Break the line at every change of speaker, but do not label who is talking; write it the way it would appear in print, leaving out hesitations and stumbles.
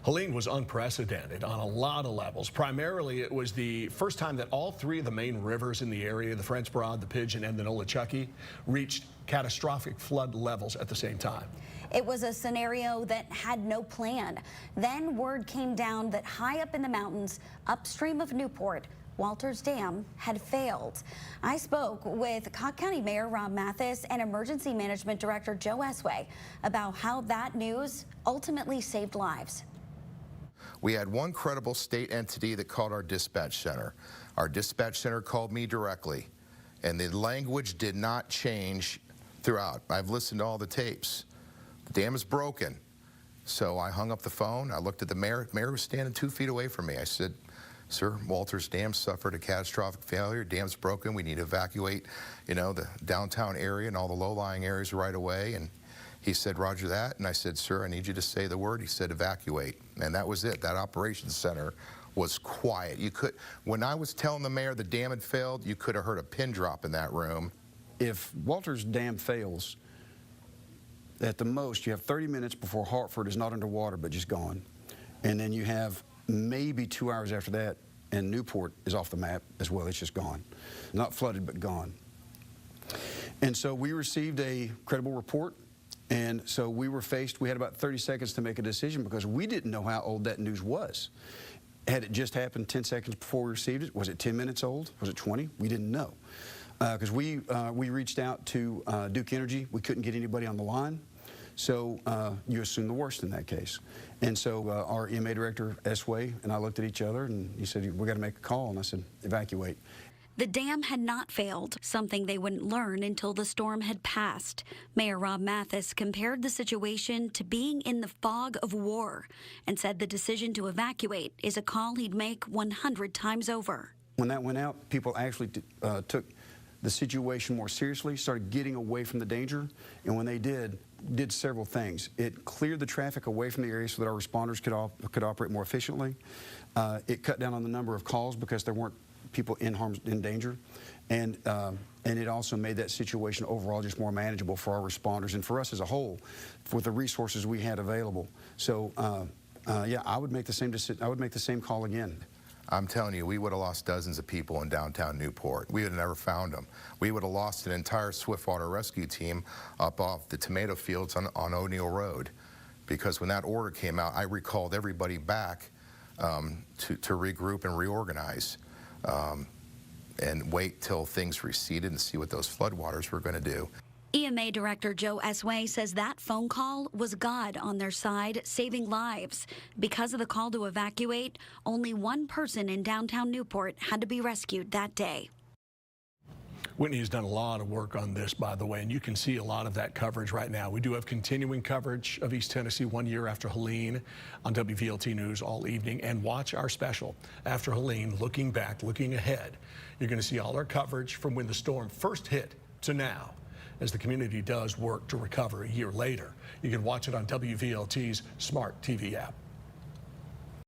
Helene was unprecedented on a lot of levels. Primarily, it was the first time that all three of the main rivers in the area, the French Broad, the Pigeon, and the Nolichucky, reached catastrophic flood levels at the same time.
It was a scenario that had no plan. Then word came down that high up in the mountains, upstream of Newport, Walters Dam had failed. I spoke with Cocke County Mayor Mathis and Emergency Management Director Joe Esway about how that news ultimately saved lives.
We had one credible state entity that called our dispatch center. Our dispatch center called me directly, and the language did not change throughout. I've listened to all the tapes. The dam is broken. So I hung up the phone. I looked at the mayor. The mayor was standing 2 feet away from me. I said, "Sir, Walters Dam suffered a catastrophic failure. Dam's broken. We need to evacuate, the downtown area and all the low-lying areas right away." And he said, "Roger that." And I said, "Sir, I need you to say the word." He said, "Evacuate." And that was it. That operations center was quiet. When I was telling the mayor the dam had failed, you could have heard a pin drop in that room.
If Walters Dam fails, at the most, you have 30 minutes before Hartford is not underwater but just gone. And then you have maybe 2 hours after that, and Newport is off the map as well. It's just gone. Not flooded, but gone. And so we received a credible report. And so we had about 30 seconds to make a decision because we didn't know how old that news was. Had it just happened 10 seconds before we received it? Was it 10 minutes old? Was it 20? We didn't know. Because we reached out to Duke Energy. We couldn't get anybody on the line. So you assume the worst in that case. And so our EMA director, Esway, and I looked at each other, and he said, "We got to make a call." And I said, "Evacuate."
The dam had not failed, something they wouldn't learn until the storm had passed. Mayor Mathis compared the situation to being in the fog of war and said the decision to evacuate is a call he'd make 100 times over.
When that went out, people actually took the situation more seriously, started getting away from the danger, and when they did several things. It cleared the traffic away from the area so that our responders could operate more efficiently. It cut down on the number of calls because there weren't people in danger, and it also made that situation overall just more manageable for our responders and for us as a whole, with the resources we had available. So, yeah, I would make the same call again.
I'm telling you, we would have lost dozens of people in downtown Newport. We would have never found them. We would have lost an entire Swiftwater rescue team up off the tomato fields on O'Neill Road, because when that order came out, I recalled everybody back to regroup and reorganize. And wait till things receded and see what those floodwaters were going to do.
EMA Director Joe Esway says that phone call was God on their side, saving lives. Because of the call to evacuate, only one person in downtown Newport had to be rescued that day.
Whitney has done a lot of work on this, by the way, and you can see a lot of that coverage right now. We do have continuing coverage of East Tennessee 1 year after Helene on WVLT News all evening. And watch our special, After Helene, looking back, looking ahead. You're going to see all our coverage from when the storm first hit to now, as the community does work to recover a year later. You can watch it on WVLT's Smart TV app.